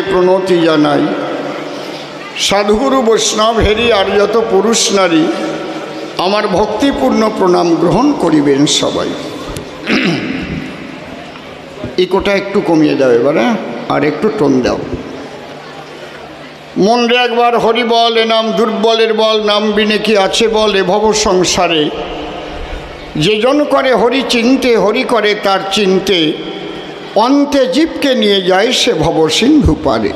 প্রণতি জানাই। সাধুগুরু বৈষ্ণব হেরি আর যত পুরুষ নারী আমার ভক্তিপূর্ণ প্রণাম গ্রহণ করিবেন সবাই। ইকোটা একটু কমিয়ে দাও এবারে, আর একটু টোন দাও। মন রে একবার হরি বল, এ নাম দুর্বলের বল, নাম বিনে কি আছে বল এ ভব সংসারে। যে জন করে হরি চিনতে, হরি করে তার চিনতে, অন্তে জীবকে নিয়ে যায় সে ভব সিন্ধু পারে।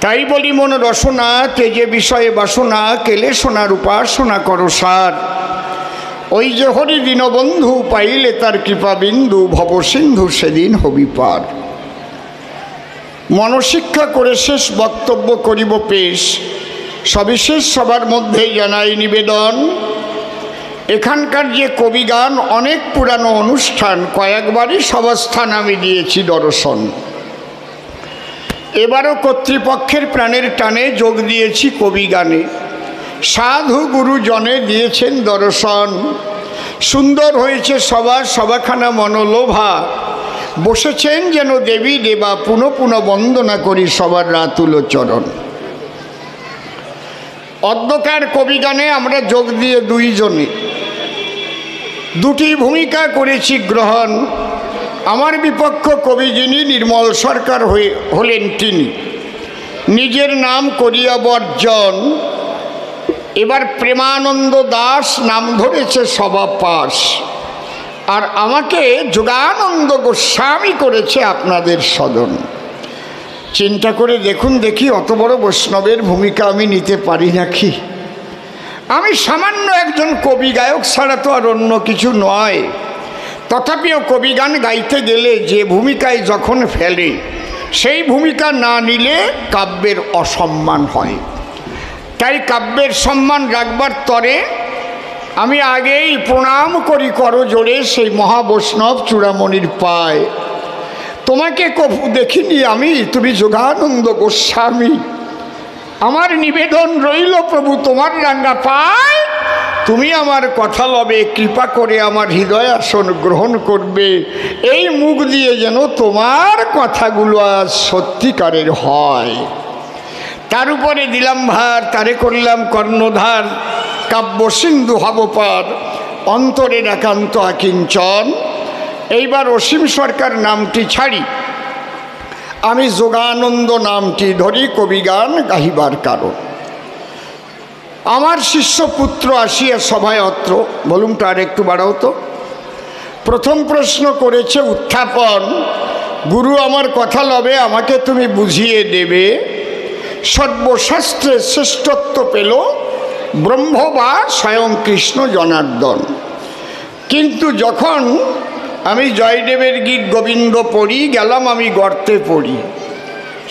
তাই বলি মন রসনা, তেজে বিষয়ে বাসনা, কেলে সোনার উপাসনা করো সার। ওই যে হরি দীনবন্ধু পাইলে তার কৃপা বিন্দু, ভব সিন্ধু সেদিন হবি পার। মনশিক্ষা করে শেষ বক্তব্য করিব পেশ, সবিশেষ সবার মধ্যেই জানাই নিবেদন। এখানকার যে কবিগান অনেক পুরানো অনুষ্ঠান, কয়েকবারই সভাস্থান আমি দিয়েছি দর্শন। এবারও কর্তৃপক্ষের প্রাণের টানে যোগ দিয়েছি কবিগানে। সাধু গুরুজনে দিয়েছেন দর্শন। সুন্দর হয়েছে সভাখানা মনোলোভা। বসেছেন যেন দেবী দেবা, পুনঃ পুনঃ বন্দনা করি সবার রাতুল চরণ। অদ্যকার কবিগানে আমরা যোগ দিয়ে দুইজনে দুটি ভূমিকা করেছি গ্রহণ। আমার বিপক্ষ কবি যিনি নির্মল সরকার হলেন তিনি, নিজের নাম করিয়া বর্জন। এবার প্রেমানন্দ দাস নাম ধরেছে সভা পাশ, আর আমাকে যোগানন্দ গোস্বামী করেছে আপনাদের সদন। চিন্তা করে দেখুন দেখি, অত বড় বৈষ্ণবের ভূমিকা আমি নিতে পারি নাকি? আমি সামান্য একজন কবি গায়ক ছাড়া তো আর অন্য কিছু নয়। তথাপিও কবিগান গাইতে গেলে যে ভূমিকায় যখন ফেলে, সেই ভূমিকা না নিলে কাব্যের অসম্মান হয়। তাই কাব্যের সম্মান রাখবার তরে আমি আগেই প্রণাম করি করজোড়ে সেই মহাবৈষ্ণব চূড়ামণির পায়। তোমাকে কভু দেখিনি আমি, তুমি যোগানন্দ গোস্বামী। আমার নিবেদন রইল প্রভু তোমার রাঙ্গা পায়। তুমি আমার কথা লবে, কৃপা করে আমার হৃদয় আসন গ্রহণ করবে। এই মুখ দিয়ে যেন তোমার কথাগুলো আজ সত্যিকারের হয়। তার উপরে দিলাম ভার, তারে করলাম কর্ণধার। কাব্য সিন্ধু হব পার, অন্তরের একান্ত আকিঞ্চন। এইবার অসীম সরকার নামটি ছাড়ি, আমি যোগানন্দ নামটি ধরি কবিগান গাহিবার কারণ। আমার শিষ্যপুত্র আসিয়া সভায় অত্র, ভলিউমটা আর একটু বাড়াও তো। প্রথম প্রশ্ন করেছে উত্থাপন, গুরু আমার কথা লবে, আমাকে তুমি বুঝিয়ে দেবে। সর্বশাস্ত্রে শ্রেষ্ঠত্ব পেল ব্রহ্ম বা স্বয়ং কৃষ্ণ জনার্দন। কিন্তু যখন আমি জয়দেবের গীত গোবিন্দ পড়ি, গেলাম আমি গর্তে পড়ি।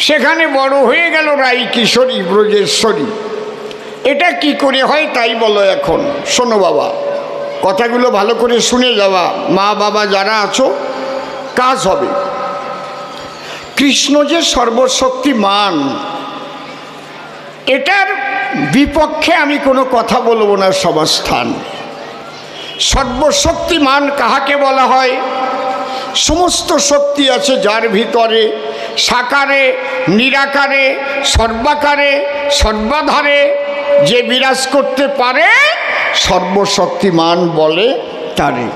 সেখানে বড় হয়ে গেল রাই কিশোরী ব্রজেশ্বরী। এটা কি করে হয় তাই বলো এখন। শোনো বাবা, কথাগুলো ভালো করে শুনে যাওয়া, মা বাবা যারা আছো কাজ হবে। কৃষ্ণ যে সর্বশক্তিমান, এটার বিপক্ষে আমি কোনো কথা বলবো না সভাস্থান। সর্বশক্তিমান কাহাকে বলা হয়? সমস্ত শক্তি আছে যার ভিতরে, সাকারে, নিরাকারে, সর্বাকারে, সর্বাধারে যে বিরাজ করতে পারে সর্বশক্তিমান বলে তারে।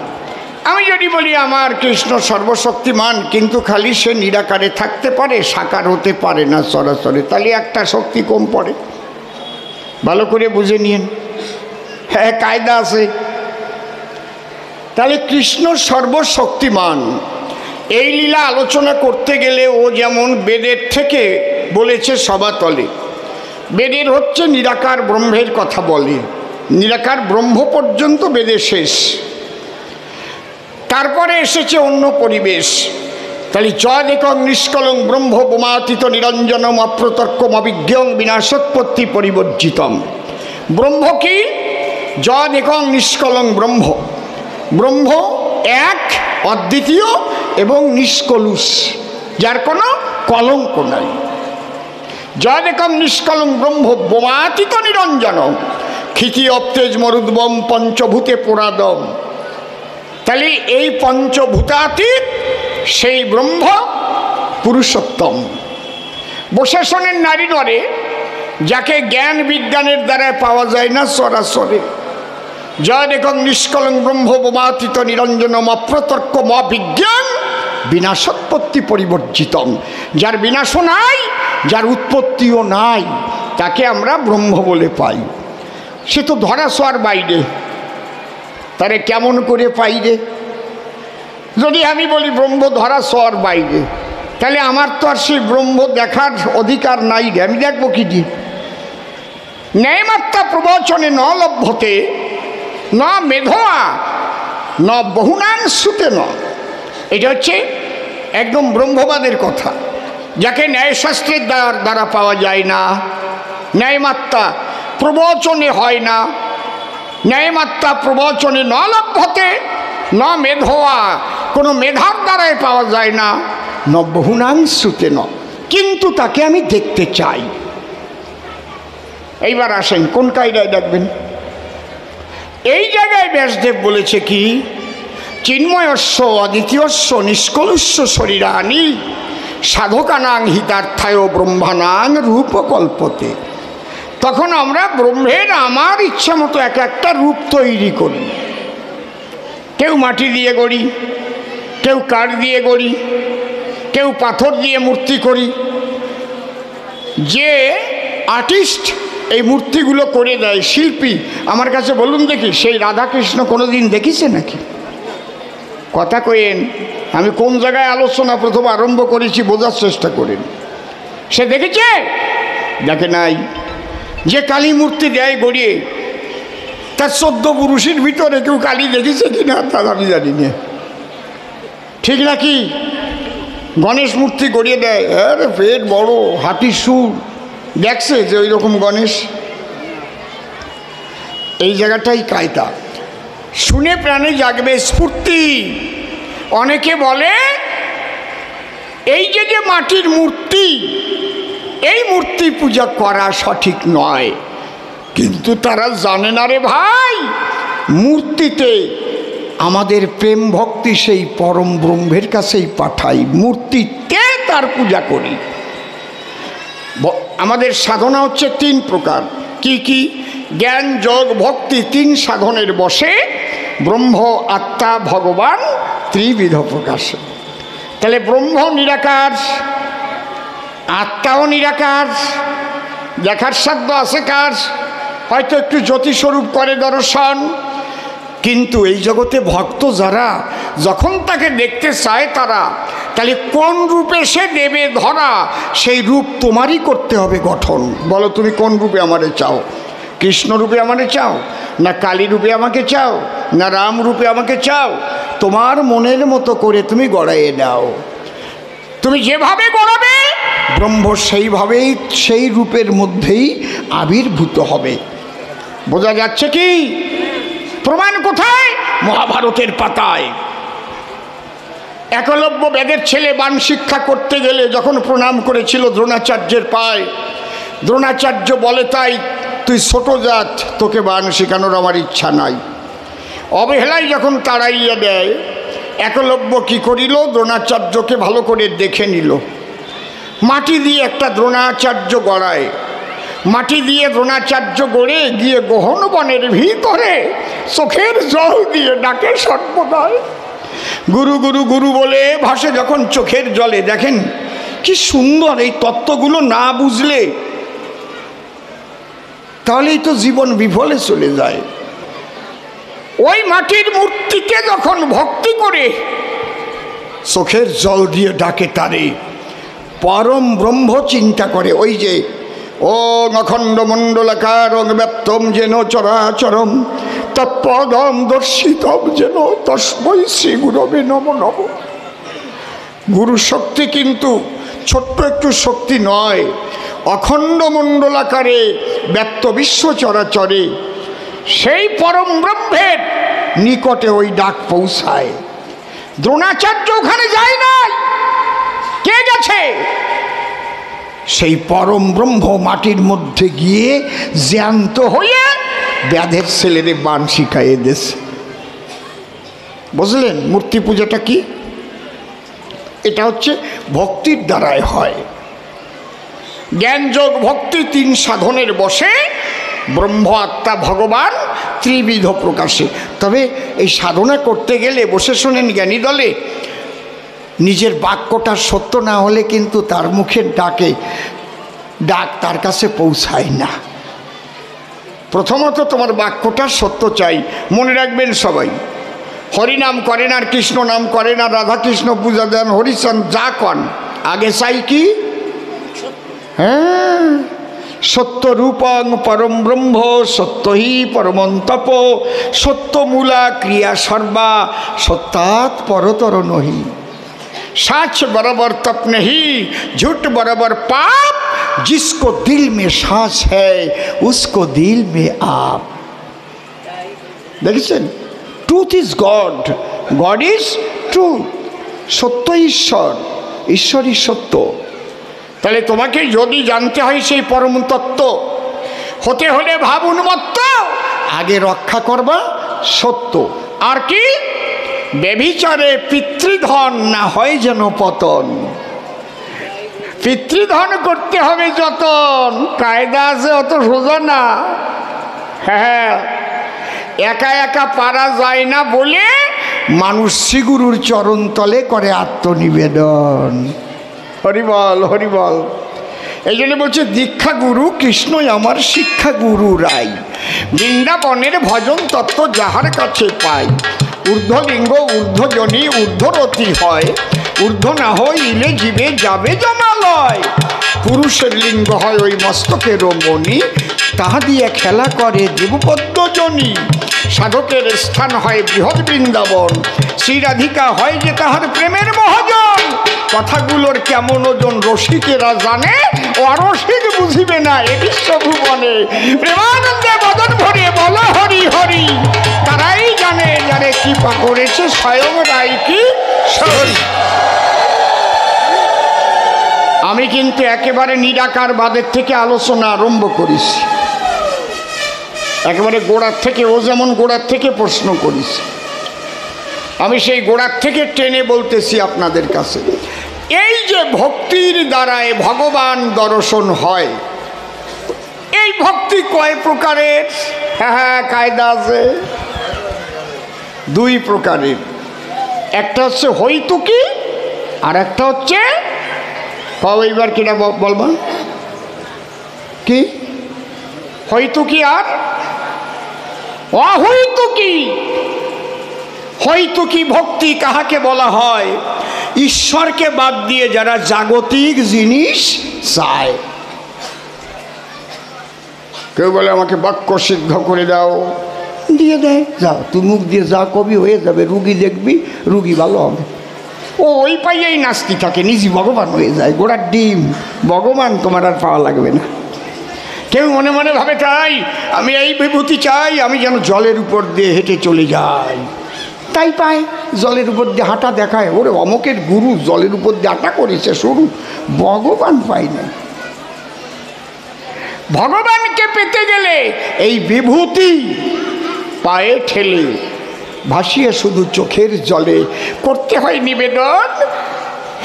আমি যদি বলি আমার কৃষ্ণ সর্বশক্তিমান, কিন্তু খালি সে নিরাকারে থাকতে পারে, সাকার হতে পারে না সরাসরি, তাহলে একটা শক্তি কম পড়ে। ভালো করে বুঝে নিন, হ্যাঁ কায়দা আছে। তাহলে কৃষ্ণ সর্বশক্তিমান। এই লীলা আলোচনা করতে গেলে ও যেমন বেদের থেকে বলেছে সবাতলে। বেদের হচ্ছে নিরাকার ব্রহ্মের কথা বলে, নিরাকার ব্রহ্ম পর্যন্ত বেদে শেষ। তারপরে এসেছে অন্য পরিবেশ। তাহলে যদেকং নিষ্কলং ব্রহ্ম বোমাতীত নিরঞ্জনম অপ্রতর্কম অবিজ্ঞং বিনাশোৎপত্তি পরিবর্জিতম। ব্রহ্ম কি? যদেকং নিষ্কলং ব্রহ্ম। ব্রহ্ম এক, অদ্বিতীয় এবং নিষ্কলুষ, যার কোনো কলঙ্ক নাই। যদেকং নিষ্কলং ব্রহ্ম বোমাতীত নিরঞ্জনম ক্ষিতি অপ্তেজ মরুদ্বম পঞ্চভূতে পুরাদম। তাহলে এই পঞ্চভূতাতীত সেই ব্রহ্ম পুরুষোত্তম। বসেশনের নারী নরে, যাকে জ্ঞান বিজ্ঞানের দ্বারা পাওয়া যায় না সরাসরি। জয় একক নিষ্কলং ব্রহ্ম বোমাতীত নিরঞ্জনম অপ্রতর্ক বিজ্ঞান বিনাশোৎপত্তি পরিবর্জিতম। যার বিনাশও নাই, যার উৎপত্তিও নাই, তাকে আমরা ব্রহ্ম বলে পাই। সে তো ধরা ছোঁয়ার বাইরে, তারে কেমন করে পাই রে? যদি আমি বলি ব্রহ্ম ধরা ছোঁয়ার বাইরে, তাহলে আমার তো আর সেই ব্রহ্ম দেখার অধিকার নাই রে। আমি দেখবো কি দি? ন্যায়মাত্রা প্রবচনে ন লভ্যতে ন মেধোয়া ন বহুনাং সুতে ন। এটা হচ্ছে একদম ব্রহ্মবাদের কথা, যাকে ন্যায়শাস্ত্রের দ্বারা পাওয়া যায় না, ন্যায়মাত্রা প্রবচনে হয় না, ন্যায়মাত্রা প্রবচনে ন লভ্যতে ন মেধোয়া, কোনো মেধার দ্বারাই পাওয়া যায় না, ন বহুনাং সুতে ন, কিন্তু তাকে আমি দেখতে চাই। এইবার আসেন কোন কায়দায় দেখবেন? এই জায়গায় ব্যাসদেব বলেছে কি, চিন্ময়স্য অদ্বিতীয়স্য নিষ্কলুষ্য শরীরানি সাধকানাং হিতার্থায় ব্রহ্মানাং রূপকল্পতে। তখন আমরা ব্রহ্মের আমার ইচ্ছা মতো এক একটা রূপ তৈরি করি। কেউ মাটি দিয়ে গড়ি, কেউ কাঠ দিয়ে গড়ি, কেউ পাথর দিয়ে মূর্তি করি। যে আর্টিস্ট এই মূর্তিগুলো করে দেয়, শিল্পী, আমার কাছে বলুন দেখি, সেই রাধাকৃষ্ণ কোনো দিন দেখিছে নাকি? কথা কইেন, আমি কোন জায়গায় আলোচনা প্রথম আরম্ভ করেছি বোঝার চেষ্টা করেন। সে দেখেছে? দেখে নাই। যে কালী মূর্তি দেয় গড়িয়ে, তার 14 পুরুষের ভিতরে কেউ কালী দেখেছে কিনা তার আমি জানি না, ঠিক নাকি? গণেশ মূর্তি গড়িয়ে দেয়, আরে পেট বড়, হাতির সুর, দেখছে যে ওই রকম গণেশ? এই জায়গাটাই কায়দা। শুনে প্রাণে জাগবে স্ফূর্তি। অনেকে বলে এই যে মাটির মূর্তি, এই মূর্তি পূজা করা সঠিক নয়, কিন্তু তারা জানে না রে ভাই, মূর্তিতে আমাদের প্রেম ভক্তি সেই পরম ব্রহ্মের কাছেই পাঠাই, মূর্তিতে তার পূজা করি। আমাদের সাধনা হচ্ছে 3 প্রকার। কি কি? জ্ঞান, যোগ, ভক্তি, 3 সাধনের বসে ব্রহ্ম, আত্মা, ভগবান ত্রিবিধ প্রকাশে। তাহলে ব্রহ্ম নিরাকার, আত্মাও নিরাকার, দেখার সাধ্য আছে কার? হয়তো একটু জ্যোতিস্বরূপ করে দর্শন, কিন্তু এই জগতে ভক্ত যারা যখন তাকে দেখতে চায় তারা, তাহলে কোন রূপে সে দেবে ধরা, সেই রূপ তোমারই করতে হবে গঠন। বলো তুমি কোন রূপে আমারে চাও? কৃষ্ণ রূপে আমারে চাও, না কালী রূপে আমাকে চাও, না রাম রূপে আমাকে চাও? তোমার মনের মতো করে তুমি গড়াইয়ে দাও। তুমি যেভাবে গড়াবে ব্রহ্ম সেইভাবেই সেই রূপের মধ্যেই আবির্ভূত হবে। বোঝা যাচ্ছে কি? প্রমাণ কোথায়? মহাভারতের পাতায়। একলব্য বেদের ছেলে বাণ শিক্ষা করতে গেলে যখন প্রণাম করেছিল দ্রোণাচার্যের পায়, দ্রোণাচার্য বলে, তাই তুই ছোট জাত, তোকে বাণ শেখানোর আমার ইচ্ছা নাই। অবহেলায় যখন তাড়াইয়া দেয়, একলব্য কি করিল? দ্রোণাচার্যকে ভালো করে দেখে নিল, মাটি দিয়ে একটা দ্রোণাচার্য গড়ায়, মাটি দিয়ে দ্রোণাচার্য গড়ে গিয়ে গহন বনের ভিতরে চোখের জল দিয়ে ডাকে সর্বদাই গুরু গুরু গুরু বলে ভাসে যখন চোখের জলে। দেখেন কি সুন্দর! এই তত্ত্বগুলো না বুঝলে তাহলেই তো জীবন বিফলে চলে যায়। ওই মাটির মূর্তিকে যখন ভক্তি করে চোখের জল দিয়ে ডাকে তারে, পরম ব্রহ্ম চিন্তা করে। ওই যে ওং অখণ্ড মণ্ডলাকার ব্যাপ্তম যেন চরাচরম তৎপদম দর্শিতম যেন তস্মৈ শ্রী গুরবে নমো নমঃ। গুরু শক্তি কিন্তু ছোট্ট একটু শক্তি নয়, অখণ্ড মণ্ডলাকারে ব্যপ্ত বিশ্ব চরাচরে সেই পরম ব্রহ্মের নিকটে ওই ডাক পৌঁছায়। দ্রোণাচার্য ওখানে যায় নাই, কে গেছে? সেই পরম ব্রহ্ম মাটির মধ্যে গিয়ে জ্যান্ত হয়ে ব্যাধের ছেলেরে বাণ শিখাইয়ে দিয়েছে। বুঝলেন মূর্তি পূজাটা কি? এটা হচ্ছে ভক্তির দ্বারাই হয়। জ্ঞান যোগ ভক্তি 3 সাধনের বসে ব্রহ্ম আত্মা ভগবান ত্রিবিধ প্রকাশে। তবে এই সাধনা করতে গেলে বসে শোনেন জ্ঞানী দলে, নিজের বাক্যটা সত্য না হলে কিন্তু তার মুখের ডাক তার কাছে পৌঁছায় না। প্রথমত তোমার বাক্যটা সত্য চাই। মনে রাখবেন সবাই, হরিনাম করেন আর কৃষ্ণ নাম করেন আর রাধা কৃষ্ণ পূজা দেন হরিচান যা কন, আগে চাই কি? হ্যাঁ, সত্য রূপং পরম ব্রহ্ম সত্যহি পরমন্তপ সত্যমূলা ক্রিয়া সর্বা সত্যাৎ পরতর নহি। सच बराबर तप नहीं, झूठ बराबर पाप, जिसको दिल में सांस है उसको दिल में आप। देखिए, truth is God, God is truth. सत्य ईश्वर, ईश्वरই সত্য। তাহলে তোমাকে যদি জানতে হয় সেই পরম তত্ত্ব, হতে হলে ভাব উন্মত্ত, আগে রক্ষা করবা সত্য। আর কি? বেবিচারে পিতৃধন না হয় যেন পতন। পিতৃধন করতে হবে যতন, কায়দা আছে, অত সোজা না। হ্যাঁ, একা একা পারা যায় না বলে মানুষ শ্রীগুরুর চরণ তলে করে আত্মনিবেদন। হরিবল হরিবল। এই জন্য বলছে দীক্ষা গুরু কৃষ্ণই আমার শিক্ষা গুরু রাই, বৃন্দাবনের ভজন তত্ত্ব যাহার কাছে পাই। ঊর্ধ্বলিঙ্গ ঊর্ধ্বজনী ঊর্ধ্বরতি হয়, ঊর্ধ্ব না হইলে জীবে যাবে জমালয়। পুরুষের লিঙ্গ হয় ওই মস্তকের মণি, তাহা দিয়ে খেলা করে দেবপদ্মজনী। সাধকের স্থান হয় বৃহৎ বৃন্দাবন, শ্রীরাধিকা হয় যে তাহার প্রেমের মহাজন। কথাগুলোর কেমন ওজন রসিকেরা জানে, অরসিক বুঝিবে না এ বিশ্বভুবনে। প্রেমানন্দে বদন ভরে বল হরি হরি, তারাই জানে যারে কৃপা করেছে স্বয়ং রাই কি সরি। আমি কিন্তু একেবারে নিরাকার বাদের থেকে আলোচনা আরম্ভ করেছি, একেবারে গোড়ার থেকে। ও যেমন গোড়ার থেকে প্রশ্ন করিস, আমি সেই গোড়ার থেকে টেনে বলতেছি আপনাদের কাছে। এই যে ভক্তির দ্বারায় ভগবান দর্শন হয়, এই ভক্তি কয় প্রকারের? হ্যাঁ, কায়দা আছে, 2 প্রকারের। একটা হচ্ছে হইতুকি, আর একটা হচ্ছে এইবার কিনা বলবা কি? হইতুকি আর অহৈতুকি। হইতুকি ভক্তি কাহাকে বলা হয়? ঈশ্বরকে বাদ দিয়ে যারা জাগতিক জিনিস চায়। কেউ বলে আমাকে বাক্য সিদ্ধ করে দাও, দিয়ে দেয়, যাও তুই মুখ দিয়ে যা কবি হয়ে যাবে, রুগী দেখবি, রুগী ভালো হবে। ও ওই পাইয়েই নাস্তি থাকে, নিজে ভগবান হয়ে যায়। গোড়ার ডিম ভগবান তোমার আর পাওয়া লাগবে না। কেউ মনে মনে ভাবে তাই আমি এই বিভূতি চাই, আমি যেন জলের উপর দিয়ে হেঁটে চলে যাই, তাই পায়। জলের উপর দিয়ে হাঁটা দেখায়, ওরে অমকের গুরু জলের উপর দিয়ে হাঁটা করেছে শুরু, ভগবান পাই না। ভগবানকে পেতে গেলে এই বিভূতি পায়ে ঠেলে ভাসিয়ে শুধু চোখের জলে করতে হয় নিবেদন।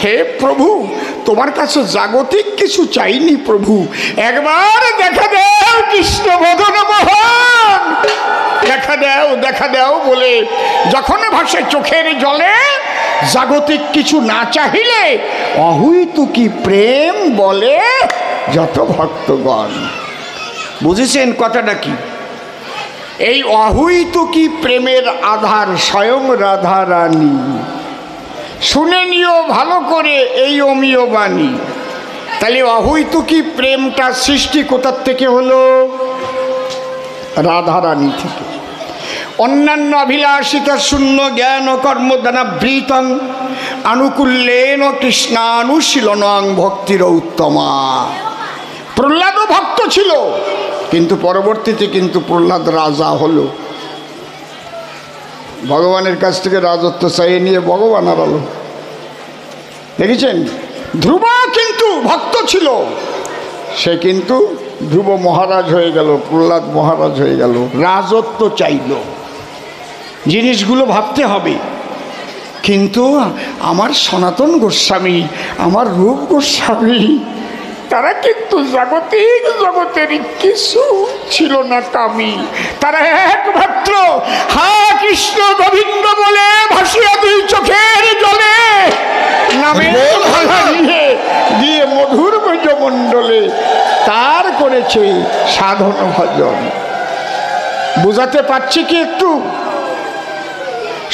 হে প্রভু, তোমার কাছে জাগতিক কিছু চাইনি প্রভু, একবার দেখা দাও কৃষ্ণ বদন মোহন, দেখা দাও দেখা দাও বলে যখন ভাসে চোখের জলে, জাগতিক কিছু না চাহিলে অহৈতুকি প্রেম বলে যত ভক্তগণ। বুঝেছেন কথাটা কি? এই অহৈতুকি প্রেমের আধার স্বয়ং রাধা রানী। শুনে নিও ভালো করে এই অমীয় বাণী। তাহলে অহৈতুকি প্রেমটা সৃষ্টি কোথার থেকে হলো? রাধা রানী থেকে। অন্যান্য অভিলাষিতা শূন্য জ্ঞান কর্মদানাবৃতং আনুকূল্যেন কৃষ্ণানুশীলনং ভক্তির উত্তমা। প্রহ্লাদও ভক্ত ছিল, কিন্তু পরবর্তীতে কিন্তু প্রহ্লাদ রাজা হলো। ভগবানের কাছ থেকে রাজত্ব চাইয়ে নিয়ে ভগবান হারালো। দেখেছেন? ধ্রুব কিন্তু ভক্ত ছিল, সে কিন্তু ধ্রুব মহারাজ হয়ে গেল, প্রহ্লাদ মহারাজ হয়ে গেল, রাজত্ব চাইল। জিনিসগুলো ভাবতে হবে। কিন্তু আমার সনাতন গোস্বামী, আমার রূপ গোস্বামী, তারা কিন্তু জাগতিক জগতের কিছু ছিল না কামি। তারা একমাত্র হা কৃষ্ণ গোবিন্দ বলে ভাসিয়া দুই চোখের জলে নামে দিয়ে মধুর ব্রজমণ্ডলে তার করেছে সাধন ভজন। বুঝাতে পারছি কি একটু?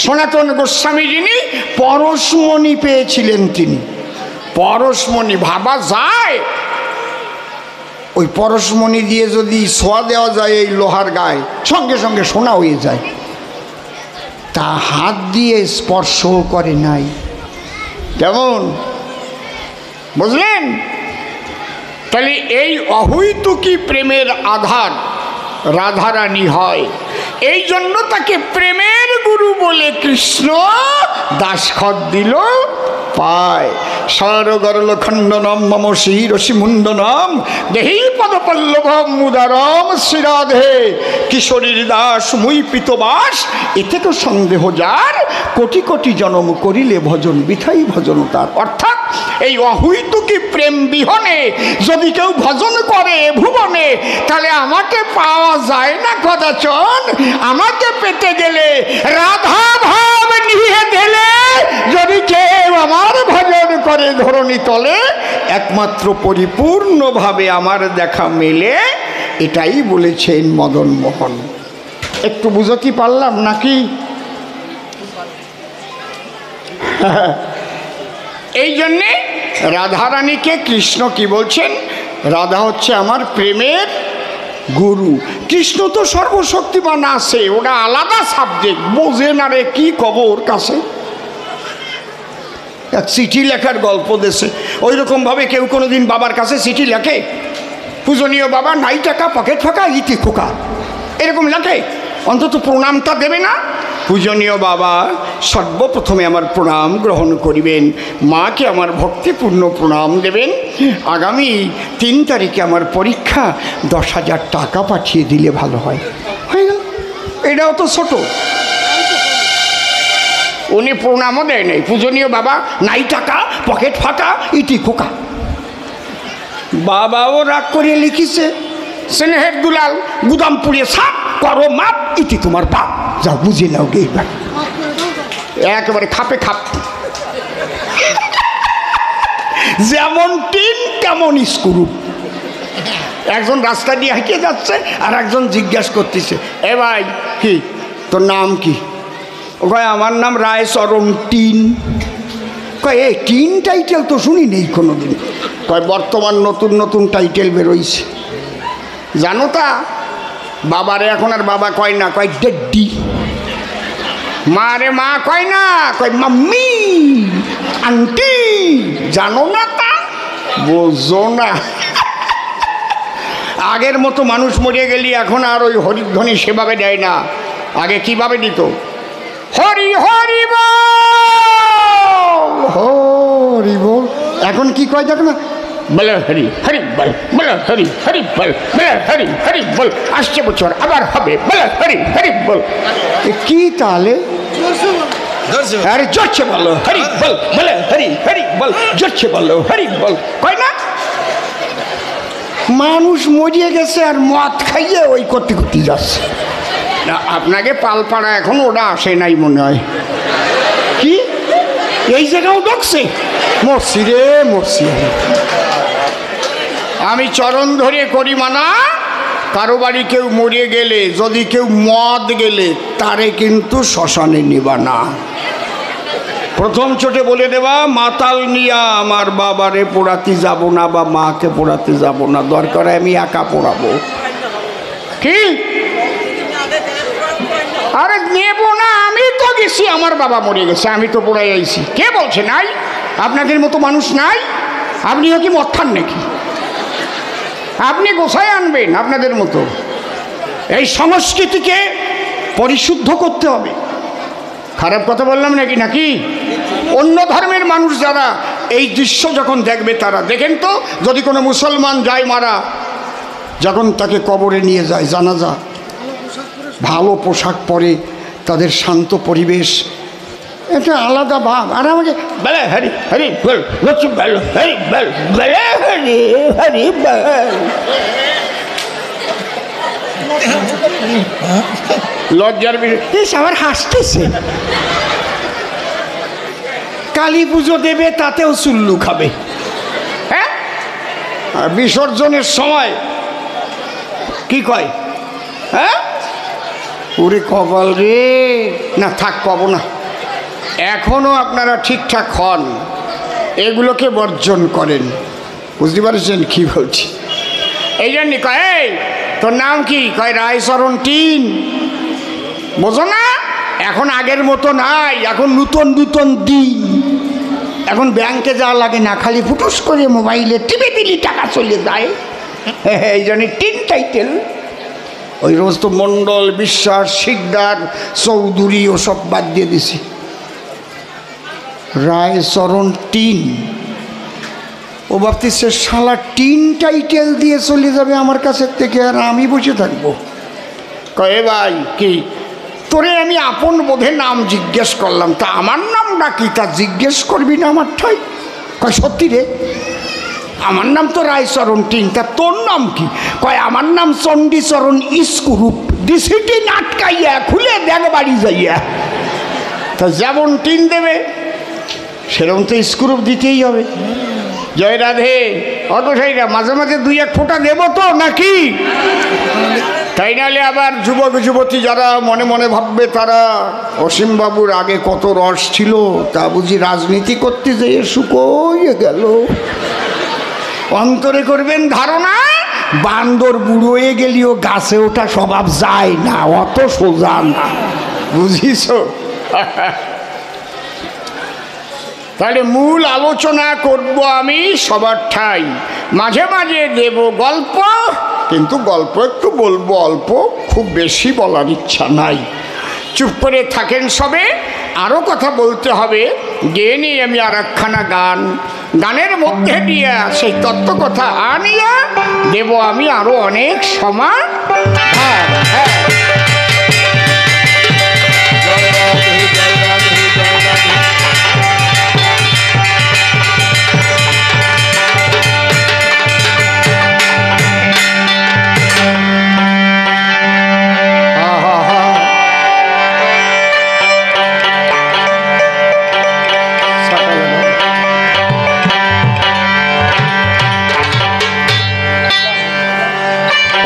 সনাতন গোস্বামী যিনি পরশমণি পেয়েছিলেন, তিনি পরশমণি ভাবা যায়, ওই পরশমণি দিয়ে যদি ছোঁয়া দেওয়া যায় এই লোহার গায়ে সঙ্গে সঙ্গে সোনা হয়ে যায়। তা হাত দিয়ে স্পর্শ করে নাই। কেমন বুঝলেন? তাহলে এই অহৈতুকী প্রেমের আধার রাধারানী হয়। এই জন্য তাকে প্রেমের গুরু বলে কৃষ্ণ দাসখত দিল পায়। সারগরল খণ্ডনম মম শিরসি মুন্ডনম দেহি পদপল্লভম উদারম শ্রীরাধে কিশোরীর দাস মুই পিতবাস। এতে তো সন্দেহ যার, কোটি কোটি জনম করিলে ভজন বিথাই ভজন তার। অর্থাৎ এই অহৈতুকী প্রেম বিহনে যদি কেউ ভজন করে ভুবনে, তাহলে আমাকে পাওয়া যায় না কদাচন। আমাকে পেতে গেলে রাধা ভাব নিয়ে দিলে যদি কেউ আমার ভজন করে ধরণী তলে, একমাত্র পরিপূর্ণভাবে আমার দেখা মেলে। এটাই বলেছেন মদন মোহন। একটু বুঝতে পারলাম নাকি? এই জন্যে রাধারানীকে কৃষ্ণ কি বলছেন? রাধা হচ্ছে আমার প্রেমের গুরু। কৃষ্ণ তো সর্বশক্তিমান আছে, ওটা আলাদা সাবজেক্ট, বোঝে না রে কি কবর কাছে। চিঠি লেখার গল্প দেশে ওই রকমভাবে কেউ কোনোদিন বাবার কাছে চিঠি লেখে? পূজনীয় বাবা নাই টাকা পকেট ফাঁকা ইতি খোকা এরকম লেখে? অন্তত প্রণামটা দেবে না? পূজনীয় বাবা সর্বপ্রথমে আমার প্রণাম গ্রহণ করিবেন, মাকে আমার ভক্তিপূর্ণ প্রণাম দেবেন। আগামী 3 তারিখে আমার পরীক্ষা, 10,000 টাকা পাঠিয়ে দিলে ভালো হয়। হয়ে গেল। এটাও তো ছোট। উনি প্রণামও দেয় নাই। পূজনীয় বাবা নাই টাকা পকেট ফাঁকা ইটি খোকা। বাবাও রাগ করিয়ে লিখিছে, স্নেহের দুলাল গুদাম পুড়িয়ে সাপ করো মাপ ইটি তোমার বাপ। যাও বুঝে নাও গে। একেবারে খাপে খাপ, যেমন টিন তেমন স্ক্রু। একজন রাস্তা দিয়ে হেঁটে যাচ্ছে আর একজন জিজ্ঞাসা করতেছে, এ ভাই কি তোর নাম কি? ও কয় আমার নাম রায়চরণ টিন। কয় এই টিন টাইটেল তো শুনি নেই কোনো দিন। কয় বর্তমান নতুন নতুন টাইটেল বেরোইছে জানো তা? বাবারে এখন আর বাবা কয় না, কয় ডেড্ডি। মা রে মা কয় না, কয় মাম্মি আন্টি। জানো না তা? বোঝো না। আগের মতো মানুষ মরে গেলি এখন আর ওই হরিধ্বনি সেভাবে দেয় না। আগে কিভাবে দিত? হরি হরি বল হরি বল। এখন কি কয় দেখ না, বলে হরি হরি বল, বলে হরি হরি বল, বলে হরি হরি বল। আসছে বছর আবার হবে, বলে হরি হরি বল। কি তাহলে? আরে জোরছে বলো হরি বল, বলে হরি হরি বল। জোরছে বলো হরি বল। কয় না? মানুষ মরিয়ে গেছে আর মদ খাইয়ে ওই করতে করতে যাচ্ছে। না আপনাকে পালপাড়া এখন ওটা আসে নাই মনে হয়। কি এই জায়গাও ঢুকছে? মরছি রে মরছি। আমি চরণ ধরে করি মানা, কারো বাড়ি কেউ মরে গেলে যদি কেউ মদ গেলে তারে কিন্তু শ্মশানে নিবা না। প্রথম চোটে বলে দেবা, মাতাল নিয়া আমার বাবারে পোড়াতে যাব না বা মাকে পোড়াতে যাব না, দরকার আমি একা পোড়াবো। কি? আরে নেব না, আমি তো গেছি, আমার বাবা মরে গেছে, আমি তো পোড়াই আইছি। কে বলছে নাই? আপনাদের মতো মানুষ নাই? আপনিও কি মদ খান নাকি? আপনি গোছায় আনবেন আপনাদের মতো। এই সংস্কৃতিকে পরিশুদ্ধ করতে হবে। খারাপ কথা বললাম নাকি? নাকি অন্য ধর্মের মানুষ যারা এই দৃশ্য যখন দেখবে তারা দেখেন তো, যদি কোনো মুসলমান যায় মারা, যখন তাকে কবরে নিয়ে যায় জানাজা, ভালো পোশাক পরে, তাদের শান্ত পরিবেশ, এটা আলাদা ভাব। আর আমাকে বলে হরি হরি বল, বল হরি বল, বলে হরি হরি বল। লজ্জার বিষয় আবার হাসতেছে। কালী পুজো দেবে, তাতেও চুল্লু খাবে। হ্যাঁ, আর বিসর্জনের সময় কি কয়? হ্যাঁ, ওরে কপাল রে। না থাক, পাবো না। এখনো আপনারা ঠিকঠাক হন, এগুলোকে বর্জন করেন। বুঝতে পারছেন কি বলছি? এই জন্যই কয়, এই তোর নাম কি? কয় রায়চরণ টিন। বোঝো না? এখন আগের মতো নাই, এখন নূতন নূতন দিন। এখন ব্যাংকে যাওয়া লাগে না, খালি ফুটুস করে মোবাইলে টিপে দিলি টাকা চলে যায়। এই জন্য টিন টাইটেল। ওই রোজ তো মণ্ডল, বিশ্বাস, শিকদার, চৌধুরী ওসব বাদ দিয়ে দিছি। রায়চরণ টিন। ও ভাবতেছে শালা টিন টাইটেল দিয়ে চলে যাবে আমার কাছের থেকে, আর আমি বসে থাকবো। কয়ে ভাই কি তোরে আমি আপন বোধে নাম জিজ্ঞেস করলাম, তা আমার নামটা কি তা জিজ্ঞেস করবি না আমার ঠাই? কয় সত্যি রে, আমার নাম তো রায়চরণ টিন, তা তোর নাম কি? কয় আমার নাম চণ্ডীচরণ ইস্কুরূপ। ডিসিটি নাটকাইয়া খুলে দেখ বাড়ি যাইয়া। তা যেমন টিন দেবে সেরকম তো স্ক্রুপ দিতেই হবে। জয় রাধে। অতসাইরা মাঝে মাঝে দুই এক ফোঁটা দেবো তো নাকি? তাই নাহলে আবার যুবক যুবতী যারা মনে মনে ভাববে তারা অসীমবাবুর আগে কত রস ছিল, তা বুঝি রাজনীতি করতে যেয়ে শুকোয়ে গেল। অন্তরে করবেন ধারণা, বান্দর বুড়ো হয়ে গেলেও গাছে ওঠা স্বভাব যায় না, অত সোজা না। বুঝিস? তাহলে মূল আলোচনা করব আমি সবার ঠাই। মাঝে মাঝে দেব গল্প, কিন্তু গল্প একটু বলবো অল্প, খুব বেশি বলার ইচ্ছা নাই। চুপ করে থাকেন সবে। আরও কথা বলতে হবে, গিয়ে নিয়ে আমি আর একখানা গানের মধ্যে দিয়ে সেই তত্ত্ব কথা আনিয়া দেব আমি আরও অনেক সময়। হ্যাঁ হ্যাঁ,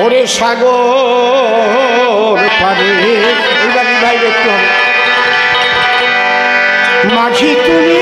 ওরে সাগর পারে ভাই দেখতে হবে। মাঝি তুমি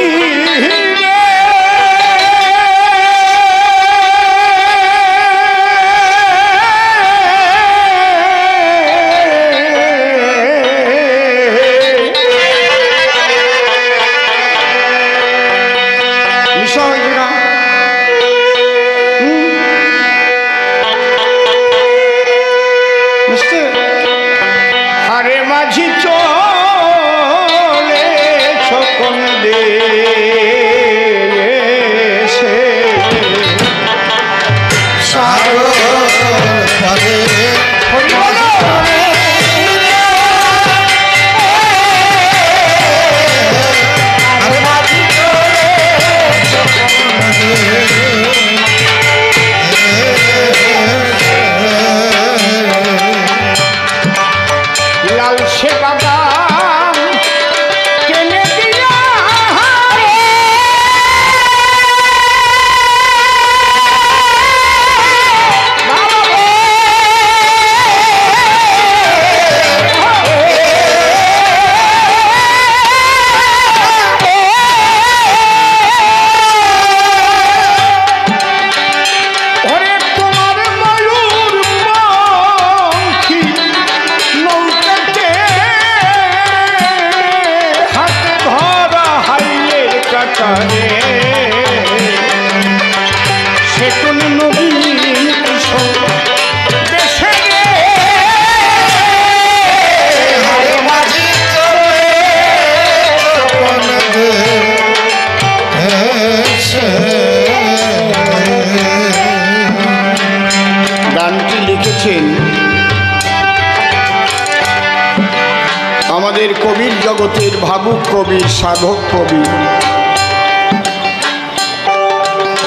হারে মাঝি চলে ছকন দেশে সাগর পারে লাল সে বাগান কেনে দিয়া আমাদের কবির জগতের ভাবুক কবি, সাধক কবি,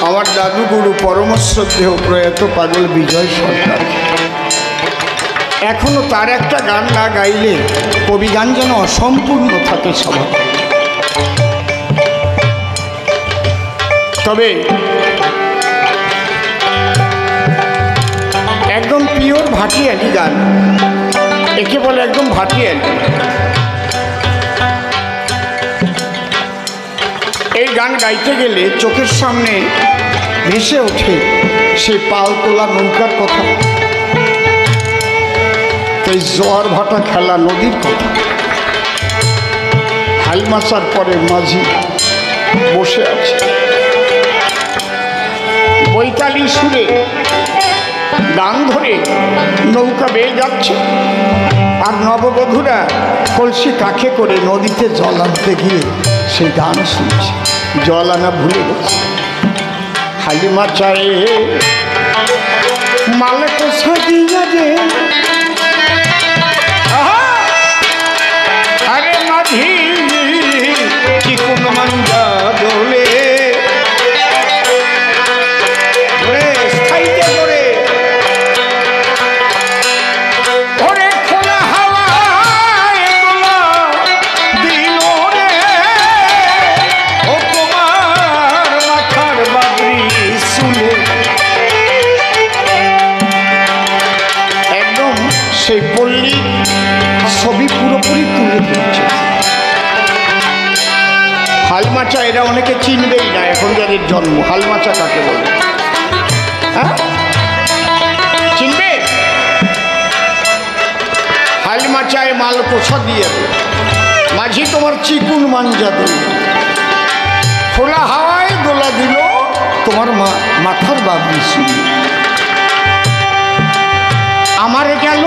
আমার দাদুগুরু পরম শ্রদ্ধেয় প্রয়াত পাগল বিজয় সরকার। এখনো তার একটা গান না গাইলে কবি গান যেন অসম্পূর্ণ থাকে সবার। তবে একদম পিওর ভাটিয়ালি গান, একে বলে একদম ভাটিয়ালি। এই গান গাইতে গেলে চোখের সামনে ভেসে ওঠে সেই পাল তোলা নৌকার কথা, এই জোয়ার ভাটা খেলা নদীর কথা। হালমাসার পরে মাঝি বসে আছে, বৈতালি সুরে গান ধরে নৌকা বেয়ে যাচ্ছে, আর নববধূরা কলসি কাঁখে করে নদীতে জল আনতে গিয়ে সেই গান শুনছে। জল আনা ভুলে গেছে। হালিমা চায়ে মালে কোষা দিয়া রে, আরে মাঝি কি কোন মাঞ্জা দোলে সেই পল্লী ছবি পুরোপুরি তুলে ধরছে। হালমাচা এরা অনেকে চিনবেই না এখন যাদের জন্ম। হালমাচা কাকে বলে? হ্যাঁ, চিনবে? হালমাচায় মাল পোছা দিয়ে মাঝি তোমার চিকুন মাঞ্জা দিল, খোলা হাওয়ায় দোলা দিল তোমার মাথার বাবরি শুনি। আমার গেল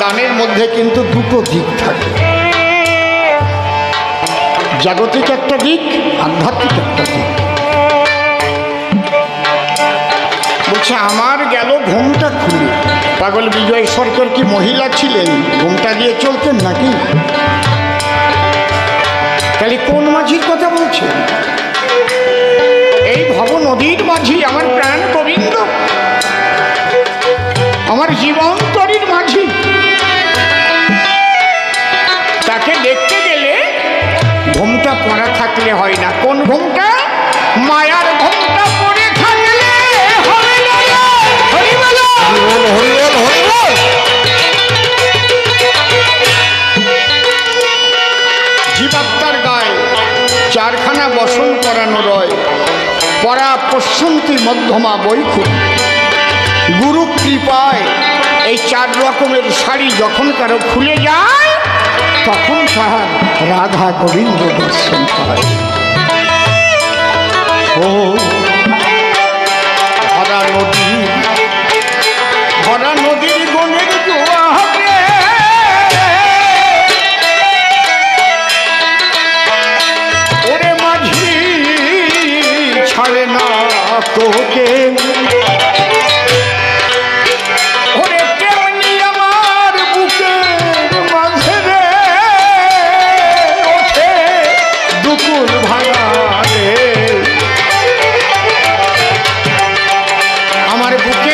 গানের মধ্যে কিন্তু দুটো দিক থাকে, জাগতিক একটা দিক, আধ্যাত্মিক একটা দিক। বলছে আমার গেল ঘোমটা খুলে। পাগল বিজয় সরকার কি মহিলা ছিলেন? ঘোমটা দিয়ে চলতেন নাকি? তাহলে কোন মাঝির কথা বলছে? এই ভব নদীর মাঝি, আমার প্রাণ গোবিন্দ, আমার জীবন তরীর মাঝি। তাকে দেখতে গেলে ঘোমটা পরা থাকলে হয় না। কোন ঘোমটা? মায়ার ঘোমটা পরে থাকলে হবে না। জীবাত্মার গায়ে চারখানা বসন করানো রয়, পরা পশ্যন্তি মধ্যমা বৈখু। গুরু কৃপায় এই 4 রকমের শাড়ি যখন কারো খুলে যায় তখন তাহার রাধা গোবিন্দ দর্শন পায়। ও ভরা নদীর গনের জোয়ারে ওরে মাঝি ছাড়ে না তোকে। আমার বুকে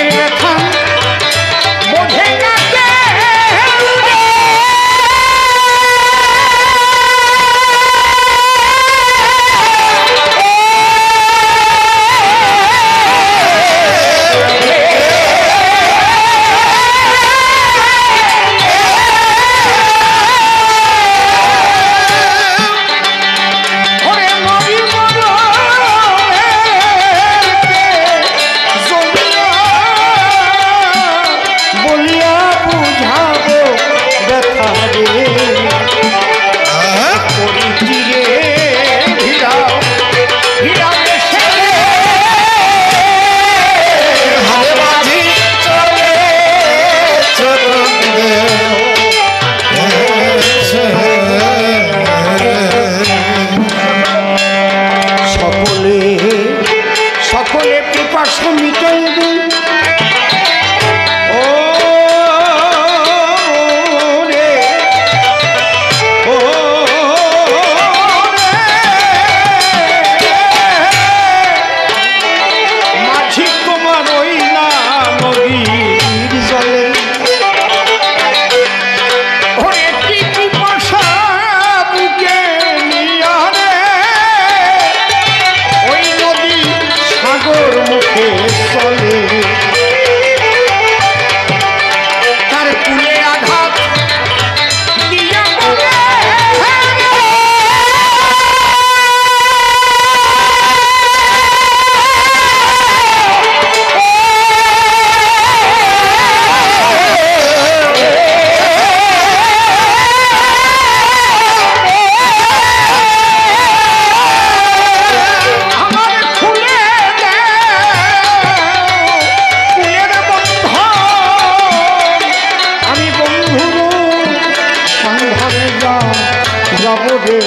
লাগে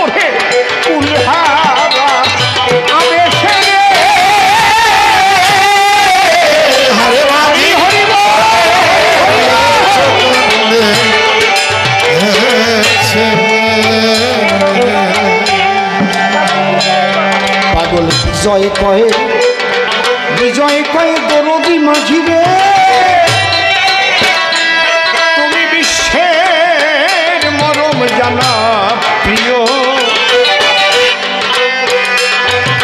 ওরে কুলহারা আবেশে হরে হরি হরি পাগল বিজয় কয়ে দরদি মাঝি রে তুমি বিশ্বের মরম জানা প্রিয়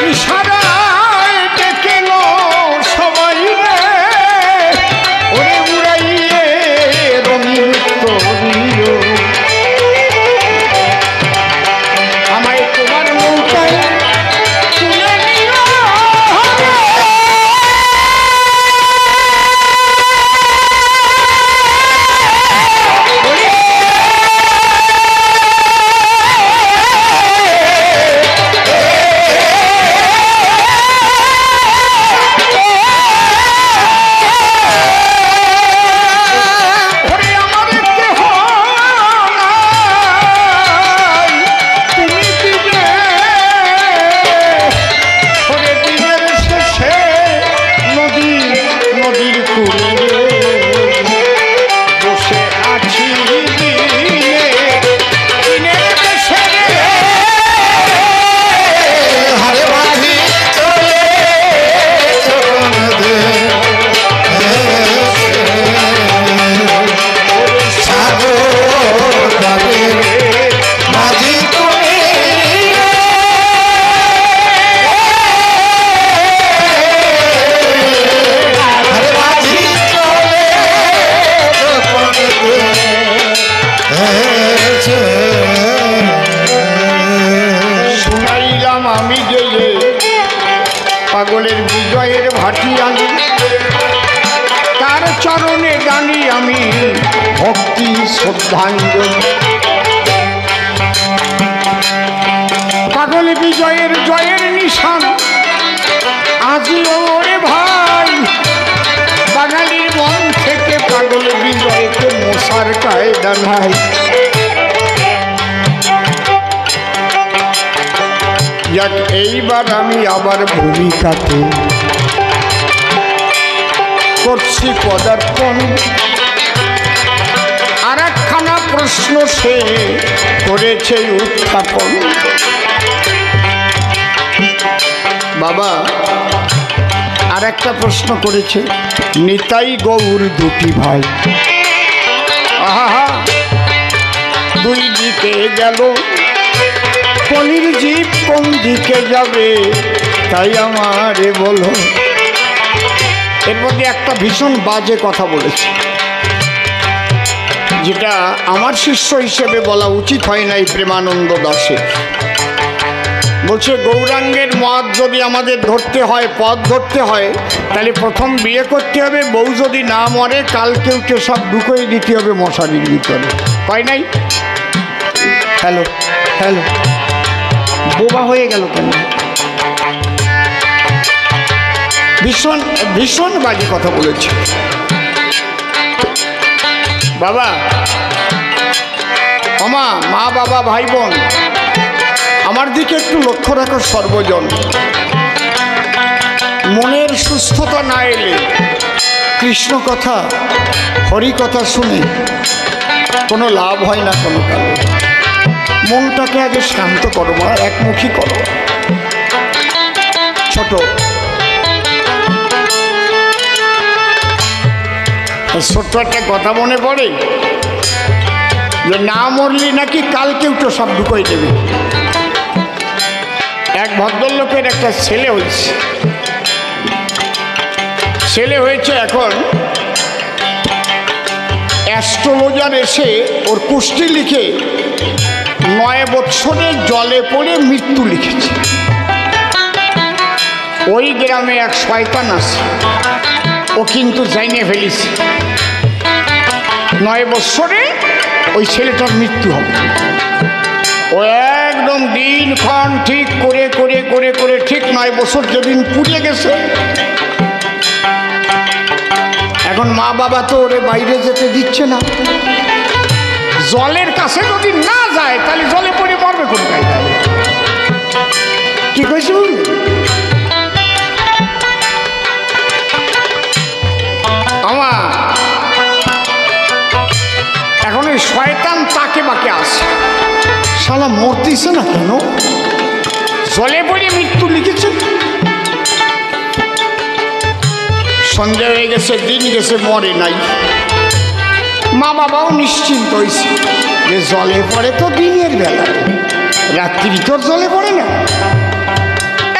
ইশারায় ডেকে নো সবাই রে ওরে উড়াইয়ে রঙিন তরিও আমায় তোমার নৌকায় তুলে নিও পাগলের বিজয়ের ভাটি আনি তার চরণে গানি আমি ভক্তি শ্রদ্ধাঞ্জলি পাগল বিজয়ের জয়ের নিশান আজিও ওরে ভাই বাঙালির মন থেকে পাগল বিজয়কে মশার কায়দা নাই যাক এইবার আমি আবার ভূমিকাতে করছি পদার্পণ আর একখানা প্রশ্ন সে করেছে উত্থাপন বাবা আর একটা প্রশ্ন করেছে নিতাই গৌর দুটি ভাই আহা দুই দিকে গেল কলির জীব কোন দিকে যাবে তাই আমারে বলো এর মধ্যে একটা ভীষণ বাজে কথা বলেছে যেটা আমার শিষ্য হিসেবে বলা উচিত হয় না এই প্রেমানন্দ দাসের বলছে গৌরাঙ্গের মত যদি আমাদের ধরতে হয় পথ ধরতে হয় তাহলে প্রথম বিয়ে করতে হবে বউ যদি না মরে কালকে উঠে সব ঢুকিয়ে দিতে হবে মশারির ভিতরে হয় নাই হ্যালো হ্যালো বোবা হয়ে গেল কেন ভীষণ ভীষণ বাজে কথা বলেছে বাবা আমা মা বাবা ভাই বোন আমার দিকে একটু লক্ষ্য রাখো সর্বজন মনের সুস্থতা না এলে কৃষ্ণ কথা হরি কথা শুনে কোনো লাভ হয় না কোনো কালে মনটাকে আগে শান্ত করো মা একমুখী করো ছোট ছোট্ট একটা কথা মনে পড়ে যে না মরলি নাকি কালকে উঠো সব ঢুকোই দেবে এক ভদ্রলোকের একটা ছেলে হয়েছে এখন অ্যাস্ট্রোলজার এসে ওর কুষ্টি লিখে 9 বৎসরের জলে পড়ে মৃত্যু লিখেছে ওই গ্রামে এক শয়তান আছে ও কিন্তু জাইনে ফেলিছে 9 বৎসরে ওই ছেলেটার মৃত্যু হবে ও একদম দিনক্ষণ ঠিক করে করে করে করে ঠিক 9 বছর যেদিন পুড়িয়ে গেছে এখন মা বাবা তো ওরে বাইরে যেতে দিচ্ছে না জলের কাছে যদি না যায় তাহলে জলে পড়ে মরবে কোন কায়দায়? কি কইছি আমার? এখন ওই শয়তান তাকে বাকে আসে, শালা মরতেছে না কেন? জলে পড়ে মৃত্যু লিখেছে। সন্ধ্যা হয়ে গেছে, দিন গেছে, মরে নাই। মা বাবাও নিশ্চিন্ত হয়েছে যে জলে পড়ে তো দিনের বেলা, রাত্রি তোর জলে পড়ে না,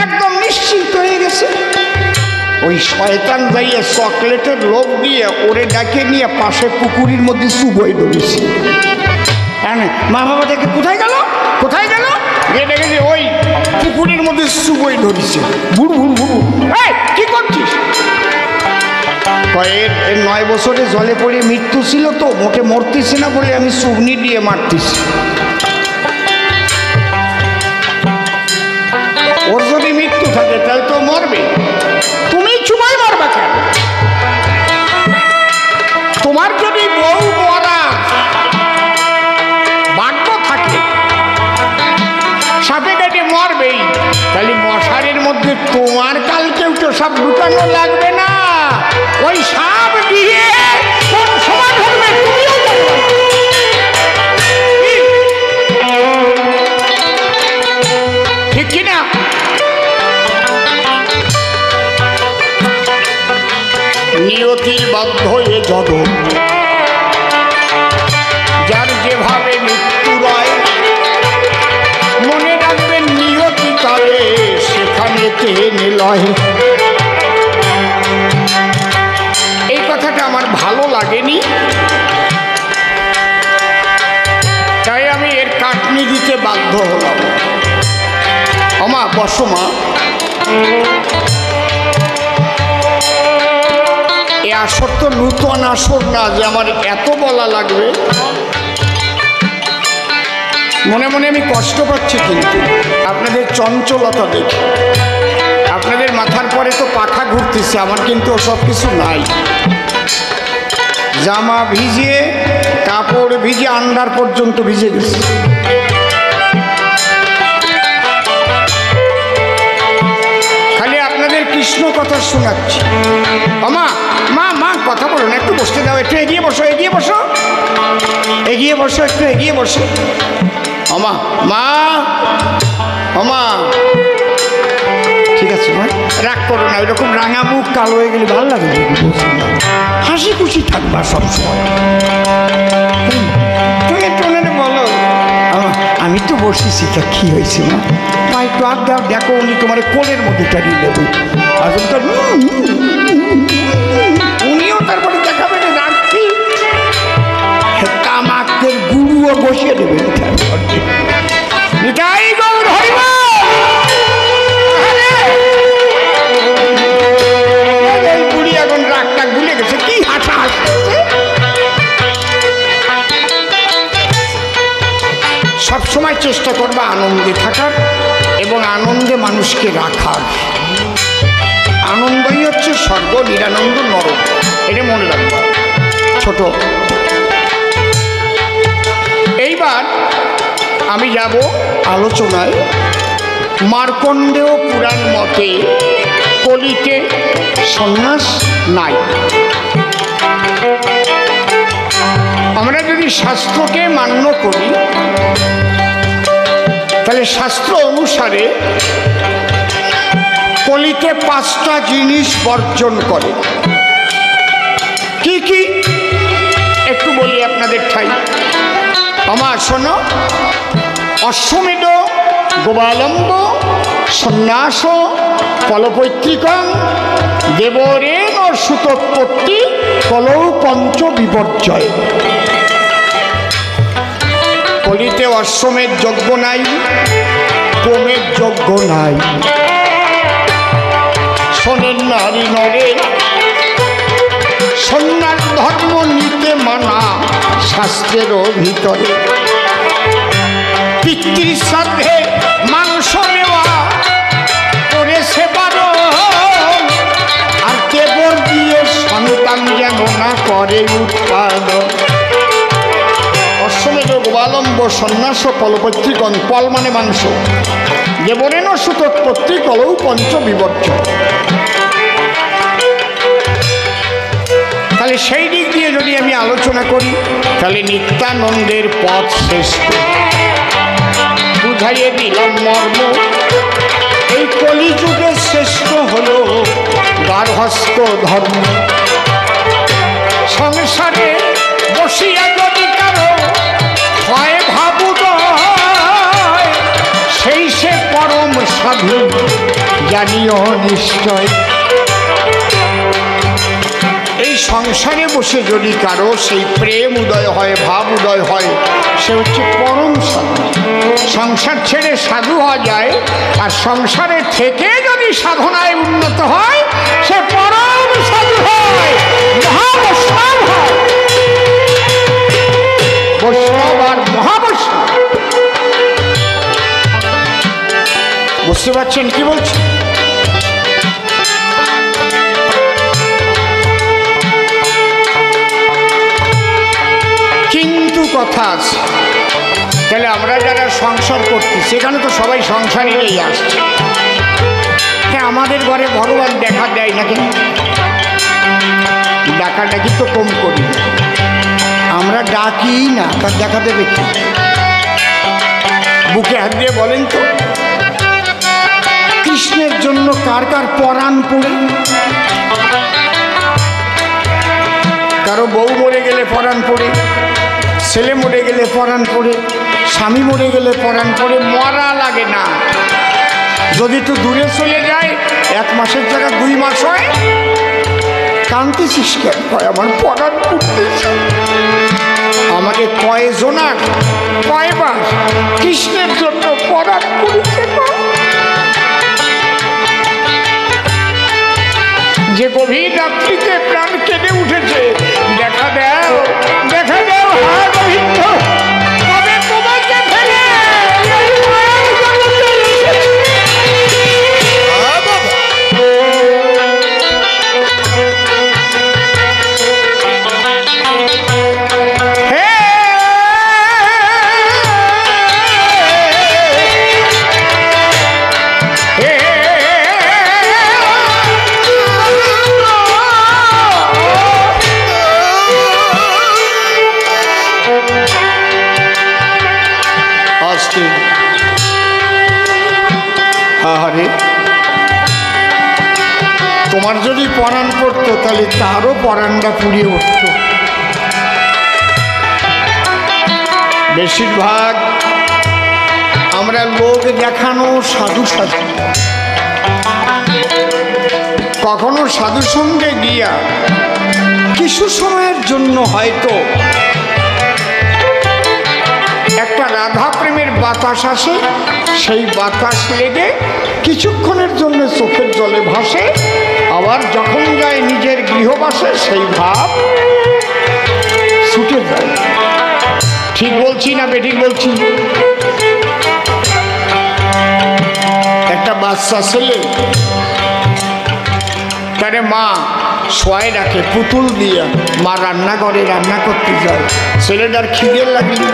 একদম নিশ্চিন্ত হয়ে গেছে। ওই শয়তান যাইয়া চকলেটের লোভ দিয়ে ওরে ডাকে নিয়ে পাশে পুকুরির মধ্যে চুবই ধরেছে। হ্যাঁ, মা বাবা দেখে কোথায় গেল কোথায় গেল, দেখেছে ওই পুকুরের মধ্যে চুবই ধরেছে। বুড় বুড় বুড়, এই কি করছিস? এর 9 বছরে জলে পড়ে মৃত্যু ছিল তো, মোটে মরতেছে না বলে আমি সুগনি দিয়ে মারতেছি। ওর যদি মৃত্যু থাকে তাহলে তো মরবে, তুমি চুমাই মারবা কেন? তোমার যদি বউ মরা ভাগ্য থাকে, সাপে কাটে মরবেই, তাহলে মশারির মধ্যে তোমার কালকেও তো সাপ ঢুকানো লাগবে না। ওই সাপ দিয়ে কোন সময় ধরবে তুমিও ঠিক কিনা? নিয়তির বাধ্য এ জগৎ, যার যেভাবে মৃত্যু রয়, মনে রাখবেন নিয়তি কালে সেখানে টেনে লয়। এই কথাটা আমার ভালো লাগেনি, তাই আমি এর কাটনি দিতে বাধ্য হলাম। আমা বসো মা। এ আসর তো নূতন আসর না যে আমার এত বলা লাগবে। মনে মনে আমি কষ্ট পাচ্ছি, কিন্তু আপনাদের চঞ্চলতা দেখে। আপনাদের মাথার পরে তো পাখা ঘুরতেছে, আমার কিন্তু সব কিছু নাই। জামা ভিজিয়ে, কাপড় ভিজে, আন্ডার পর্যন্ত ভিজে গেছে। খালি আপনাদের কৃষ্ণ কথা শোনাচ্ছি। আমা মা মা কথা বলো না, একটু বসতে দাও, একটু এগিয়ে বসো, এগিয়ে বসো, এগিয়ে বসো, একটু এগিয়ে বসো। আমা মা, আমা ঠিক আছে মা, রাগ করো না। ওইরকম রাঙা মুখ কালো হয়ে গেলে ভালো লাগে, হাসি খুশি থাকবা সবসময়। তুমি একটু বলো, আমি তো বসেছি, তা কি হয়েছে মা? মা একটু আগ দাও, দেখো উনি তোমার কোলের মধ্যে টানিয়ে নেবে। আসলে তো উনিও তারপরে দেখাবেন রাত্রি কামাকের গুরুও বসিয়ে দেবেন। নিতাই গৌর হরিবল। বুড়ি এখন রাগটা ভুলে গেছে, কি হাসা হাসতেছে। সবসময় চেষ্টা করবা আনন্দে থাকার এবং আনন্দে মানুষকে রাখার। আনন্দই হচ্ছে স্বর্গ, নিরানন্দ নরক, এটা মনে রাখবা। ছোট এইবার আমি যাব আলোচনায়। মার্কণ্ডেয় পুরাণ মতে কলিতে সন্ন্যাস নাই। আমরা যদি শাস্ত্রকে মান্য করি তাহলে শাস্ত্র অনুসারে কলিতে 5টা জিনিস বর্জন করে। কি কি একটু বলি আপনাদের ঠাই। আমার শোনো, অশ্বমেধ, গোবালম্ব, সন্ন্যাস, ফলপৈতৃকং, দেবরেণ সুতোৎপত্তি, কলৌ পঞ্চ বিপর্যয়। কলিতে অশ্বমেধ যজ্ঞ নাই, হোমের যজ্ঞ নাই। শোনেন নারী নরে, সন্ন্যাস ধর্ম নিতে মানা শাস্ত্রেরও ভিতরে। পিতৃশ্রাদ্ধে মাংস নেওয়া করেছে বারণ, আর দেবর দিয়ে সন্তান যেন না করে উৎপাদন। অশ্বমেধ গোপালম্ব সন্ন্যাস ফলপত্রিকন, পল মানে মাংস, যে বলেন সুতোৎপত্তি কলৌ পঞ্চ বিবর্জ। তাহলে সেই দিক দিয়ে যদি আমি আলোচনা করি, তাহলে নিত্যানন্দের পথ শ্রেষ্ঠ। বুঝাইয়ে দিলাম মর্ম, এই কলিযুগের শ্রেষ্ঠ হলো গার্হস্থ ধর্ম। সংসারে বসিয়া যদি কারো হয় ভাবুদয়, সেই সে পরম সাধু জানিও নিশ্চয়। এই সংসারে বসে যদি কারো সেই প্রেম উদয় হয়, ভাব উদয় হয়, সে হচ্ছে পরম সাধু। সংসার ছেড়ে সাধু হওয়া যায়, আর সংসারে থেকে যদি সাধনায় উন্নত হয়, সে পরম সাধু হয়, মহাবৈষ্ণব হয়। বৈষ্ণব আর মহাবৈষ্ণব, বুঝতে পারছেন কি বলছি? কিন্তু কথা আছে, তাহলে আমরা যারা সংসার করছি সেখানে তো সবাই সংসারেই আসছে, আমাদের ঘরে ভগবান দেখা দেয় না কেন? ডাকাডাকি তো কম করি, আমরা ডাকি না, তার দেখা দেবে কি? বুকে হাত দিয়ে বলেন তো, কৃষ্ণের জন্য কার কার পরাণ পড়ে? কারো বউ মরে গেলে পরাণ পড়ে, ছেলে মরে গেলে পরাণ পড়ে, স্বামী মরে গেলে পরাণ পড়ে। মরা লাগে না, যদি একটু দূরে চলে যায়, 1 মাসের জায়গা 2 মাস হয়, কাঁদতেছিস কেন? আমার পরাণ পড়তেছে। আমাকে কয়জনার কয়বার কৃষ্ণের জন্য পরাণ পড়েছে। যে গভীর রাত্রিতে প্রাণ কেঁদে উঠেছে, দেখা দাও, দেখা দাও, হ্যাঁ গোবিন্দ, কবে তোমাকে ফেলে তোমার যদি পরাণ পড়তো, তাহলে তারও পরাণটা পুড়িয়ে উঠত। বেশিরভাগ আমরা লোক দেখানো সাধু সাধু, কখনো সাধুর সঙ্গে গিয়া কিছু সময়ের জন্য হয়তো একটা রাধা প্রেমের বাতাস আসে, সেই বাতাস লেগে কিছুক্ষণের জন্য চোখের জলে ভাসে, আবার যখন যায় নিজের গৃহবাসে সেই ভাব ছুটে যায়। ঠিক বলছি না বেঠিক বলছি? একটা বাচ্চা ছেলে তারে মা শোয়াই রাখে পুতুল দিয়ে, মা রান্নাঘরে রান্না করতে যায়। ছেলেটার খিদে লাগলে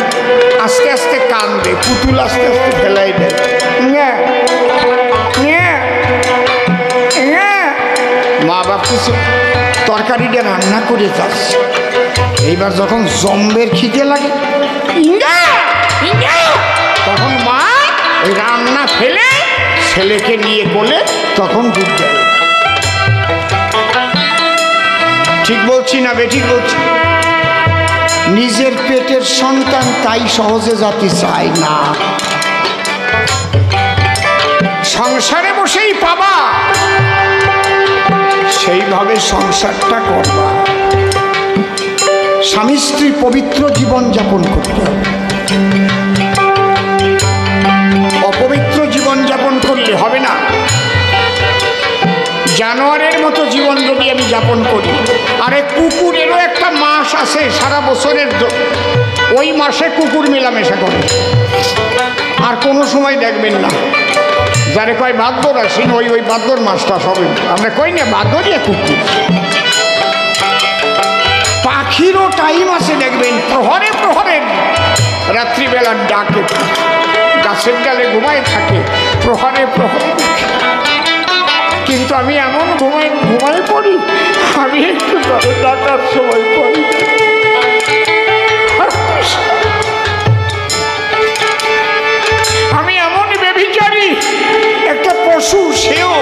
আস্তে আস্তে কান্দে, পুতুল আস্তে আস্তে ফেলাই দেয়। মা ভাবতেছে তরকারিটা রান্না করে যাচ্ছে। এইবার যখন জম্বের খিদে লাগে, তখন মা ওই রান্না ফেলে ছেলেকে নিয়ে বলে তখন দুধ দেয়। ঠিক বলছি না বেঠিক বলছি? নিজের পেটের সন্তান তাই সহজে যেতে চায় না, সংসারে বসেই পাবা, সেইভাবে সংসারটা করবা। স্বামী স্ত্রী পবিত্র জীবন যাপন করতে হবে। অপবিত্র জীবন যাপন করলে হবে না। জানোয়ারের মতো জীবন যদি আমি যাপন করি, আরে কুকুরেরও একটা মাস আছে সারা বছরের, ওই মাসে কুকুর মেলামেশা করে, আর কোনো সময় দেখবেন না। যারে কয় ভাদ্র আসেন, ওই ভাদ্র মাসটা সবে আমরা কই না ভাদ্রিয়া কুকুর। পাখিরও টাইম আছে দেখবেন, প্রহরে প্রহরে রাত্রিবেলার ডাকে গাছের ডালে ঘুমায় থাকে, প্রহরে প্রহরে দেখে। কিন্তু আমি এমন ঘুমায় পড়ি, আমি একটু ডাকার সময় পড়ি। আমি এমন ব্যভিচারী, একটা পশু, সেও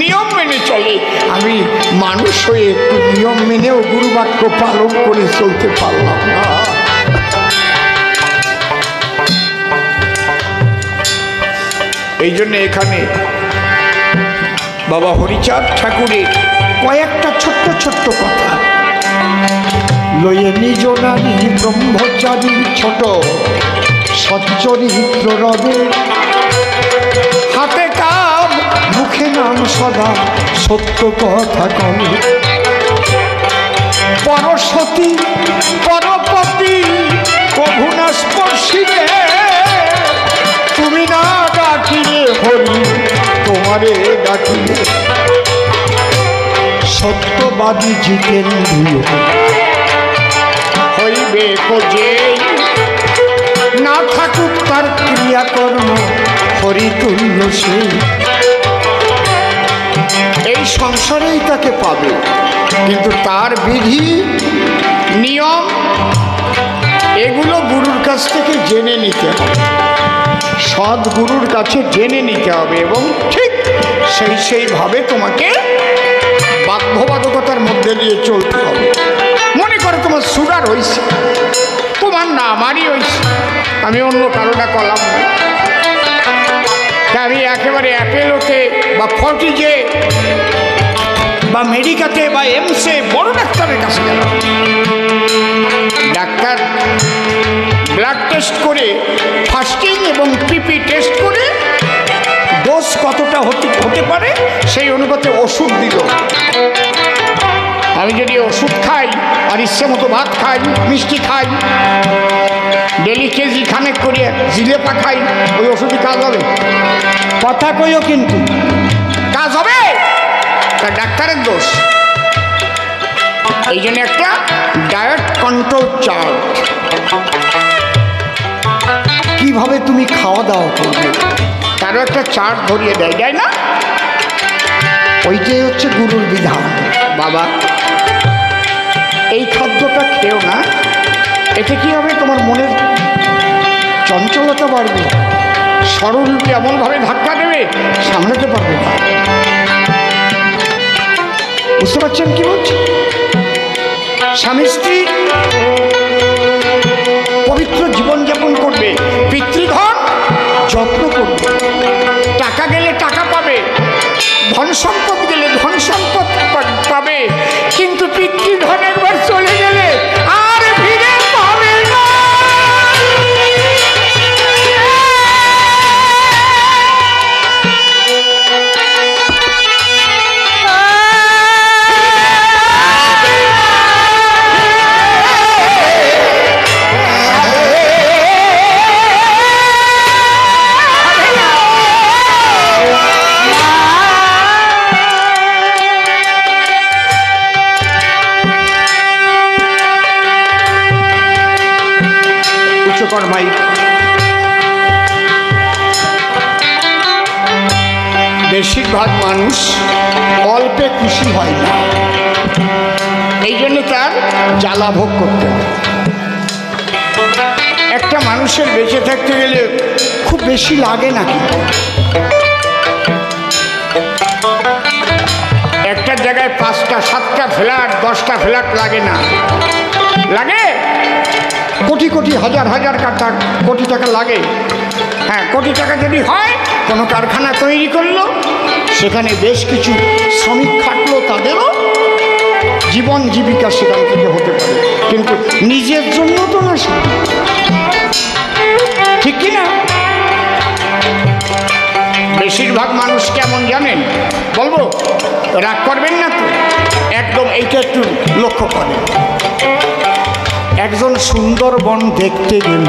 নিয়ম মেনে চলে। আমি মানুষ হয়ে একটু নিয়ম মেনেও গুরু বাক্য পালন করে চলতে পারলাম না। এই জন্য এখানে বাবা হরিচাঁদ ঠাকুরের কয়েকটা ছোট্ট ছোট্ট কথা লয়ে নিজ নারী ব্রহ্মচারী ছোট সচ্চরিত্র রবে, হাতে কাম মুখে নাম সদা সত্য কথা কম, পরসতী পরপতি কভু না স্পর্শিলে, তুমি না ডাকিলে হরি তোমারে ডাকিলে, সত্যবাদী জিতেন্দ্রিয় হইবে যে, না থাকুক তার ক্রিয়াকর্ম হরিতুল্য সে, এই সংসারেই তাকে পাবে। কিন্তু তার বিধি নিয়ম এগুলো গুরুর কাছ থেকে জেনে নিতে হবে, সৎ গুরুর কাছে জেনে নিতে হবে, এবং ঠিক সেইভাবে তোমাকে বাধ্যবাধকতার মধ্যে দিয়ে চলতে হবে। মনে করো তোমার সুগার হয়েছে, তোমার না আমারই হয়েছে, আমি অন্য কারোটা করলাম না, আমি একেবারে অ্যাপেলোতে বা ফর্টিজে বা মেডিকাতে বা এমসে বড় ডাক্তারের কাছে গেলাম। ডাক্তার ব্লাড টেস্ট করে, ফাস্টিং এবং পিপি টেস্ট করে ডোজ কতটা হতে পারে সেই অনুপাতে ওষুধ দিল। আমি যদি ওষুধ খাই আর ইচ্ছে মতো ভাত খাই, মিষ্টি খাই, ডেলি কেজি খানেক করে জিলেপা খাই, ওই ওষুধই কাজ হবে? কথা কইও, কিন্তু কাজ হবে? তা ডাক্তারের দোষ। এই জন্য একটা ডায়েট কন্ট্রোল চার্ট, কিভাবে তুমি খাওয়া দাওয়া করবে তারও একটা চার্ট ধরিয়ে দেয়, যায় না? ওইটাই হচ্ছে গুরুর বিধান। বাবা এই খাদ্যটা খেও না, এতে কি হবে? তোমার মনের চঞ্চলতা বাড়বে, সরলকে এমনভাবে ধাক্কা দেবে সামলাতে পারবে না। বুঝতে পারছেন কি বলছি? স্বামী স্ত্রী পবিত্র জীবনযাপন করবে, পিতৃধন যত্ন করবে, টাকা গেলে টাকা পাবে, ধন সম্পদ গেলে ধন সম্পদ পাবে, কিন্তু পিতৃধন একবার চলে গেলে আর ফিরে পাবে না। বেশিরভাগ মানুষ অল্পে খুশি হয় না, এই জন্য তার জ্বালা ভোগ করতে হয়। একটা মানুষের বেঁচে থাকতে গেলে খুব বেশি লাগে নাকি? একটা জায়গায় 5টা 7টা ফ্ল্যাট 10টা ফ্ল্যাট লাগে না? লাগে? কোটি কোটি হাজার হাজার কোটি টাকা লাগে। হ্যাঁ, কোটি টাকা যদি হয়, কোনো কারখানা তৈরি করলো, সেখানে বেশ কিছু শ্রমিক খাটলো, তাদেরও জীবন জীবিকা সেখান থেকে হতে পারে, কিন্তু নিজের জন্য তো না, ঠিক কি না? বেশিরভাগ মানুষ কেমন জানেন? বলবো, রাগ করবেন না তো? একদম এইটা একটু লক্ষ্য করেন। একজন সুন্দরবন দেখতে গেল,